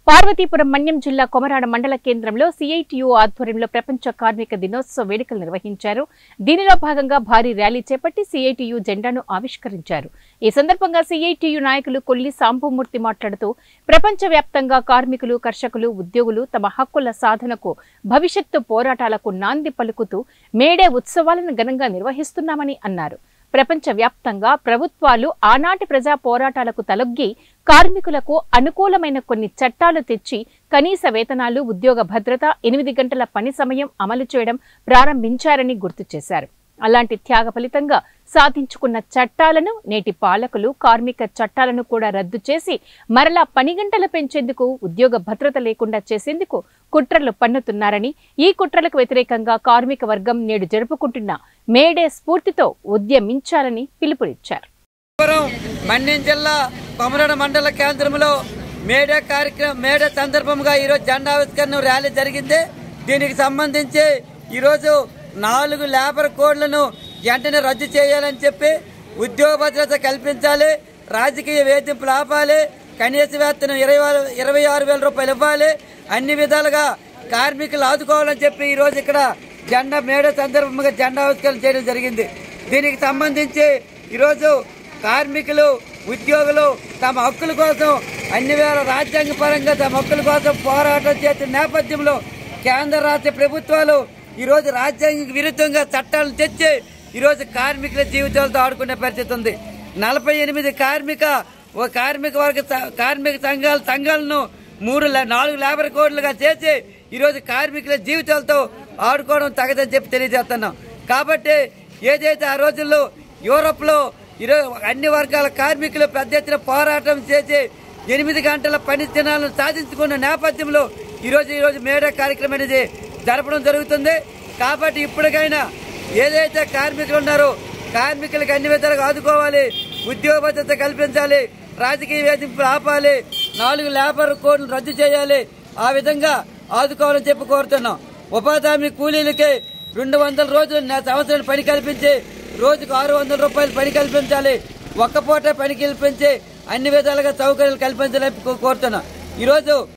పార్వతీపురం మన్యం జిల్లా కొమరాడ మండల కేంద్రంలో సిఐటియు ఆధ్వర్యంలో ప్రపంచ కార్మిక దినోత్సవ వేడుకలు నిర్వహించారు. దీనిలో భాగంగా భారీ ర్యాలీ చేపట్టి సిఐటియు జెండాను ఆవిష్కరించారు. ఈ సందర్భంగా సిఐటియు నాయకులు కొల్లి సాంబమూర్తి మాట్లాడుతూ ప్రపంచవ్యాప్తంగా కార్మికులు, కర్షకులు, ఉద్యోగులు తమ హక్కుల సాధనకు, భవిష్యత్తు పోరాటాలకు నాంది పలుకుతూ మేడే ఉత్సవాలను ఘనంగా నిర్వహిస్తున్నామని అన్నారు. ప్రపంచవ్యాప్తంగా ప్రభుత్వాలు ఆనాటి ప్రజా పోరాటాలకు తలొగ్గి కార్మికులకు అనుకూలమైన కొన్ని చట్టాలు తెచ్చి కనీస వేతనాలు, ఉద్యోగ భద్రత, 8 గంటల పని సమయం అమలు చేయడం ప్రారంభించారని గుర్తు చేశారు. అలాంటి త్యాగ ఫలితంగా సాధించుకున్న చట్టాలను నేటి పాలకులు కార్మిక చట్టాలను కూడా రద్దు చేసి మరలా పని గంటలు పెంచేందుకు, ఉద్యోగ భద్రత లేకుండా చేసేందుకు కుట్రలు పన్నుతున్నారని, ఈ కుట్రలకు వ్యతిరేకంగా కార్మిక వర్గం నేడు జరుపుకుంటున్న మేడే స్ఫూర్తితో ఉద్యమించాలని పిలుపునిచ్చారు. మన్యం జిల్లా కొమరాడ మండల కేంద్రంలో మేడే సందర్భంగా ఈరోజు జెండా ఆవిష్కరణ ర్యాలీ జరిగింది. దీనికి సంబంధించి ఈరోజు 4 లేబర్ కోడ్లను వెంటనే రద్దు చేయాలని చెప్పి, ఉద్యోగ భద్రత కల్పించాలి, రాజకీయ వేధింపులు ఆపాలి, కనీస వేతనం 26,000 రూపాయలు ఇవ్వాలి, అన్ని విధాలుగా కార్మికులు ఆదుకోవాలని చెప్పి ఈరోజు ఇక్కడ మేడే సందర్భంగా జెండా ఆవిష్కరణ చేయడం జరిగింది. దీనికి సంబంధించి ఈరోజు కార్మికులు, ఉద్యోగులు తమ హక్కుల కోసం అన్ని వేళ రాజ్యాంగ పరంగా తమ హక్కుల కోసం పోరాటం చేసిన నేపథ్యంలో కేంద్ర రాష్ట్ర ప్రభుత్వాలు ఈరోజు రాజ్యాంగ విరుద్ధంగా చట్టాలను తెచ్చి ఈరోజు కార్మికుల జీవితాలతో ఆడుకునే పరిస్థితి ఉంది. 48 కార్మిక సంఘాలను 4 లేబర్ కోడ్లుగా చేసి ఈరోజు కార్మికుల జీవితాలతో ఆడుకోవడం తగదని చెప్పి తెలియజేస్తున్నాం. కాబట్టి ఏదైతే ఆ రోజుల్లో యూరోప్ లో అన్ని వర్గాల కార్మికులు పెద్ద ఎత్తున పోరాటం చేసి 8 గంటల పని దినాలను సాధించుకున్న నేపథ్యంలో ఈరోజు మేడే కార్యక్రమం అనేది జరపడం జరుగుతుంది. కాబట్టి ఇప్పటికైనా ఏదైతే కార్మికులు ఉన్నారో కార్మికులకు అన్ని విధాలుగా ఆదుకోవాలి, ఉద్యోగ భద్రత కల్పించాలి, రాజకీయ వేధింపులు ఆపాలి, 4 లేబర్ కోడ్లు రద్దు చేయాలి, ఆ విధంగా ఆదుకోవాలని చెప్పి కోరుతున్నాం. ఉపాధి హామీ కూలీలకి 200 రోజులు సంవత్సరాలు పని కల్పించి రోజుకు 600 రూపాయలు పని కల్పించాలి, ఒక్క పూట పని కల్పించి అన్ని విధాలుగా సౌకర్యాలు కల్పించాలని కోరుతున్నాం. ఈరోజు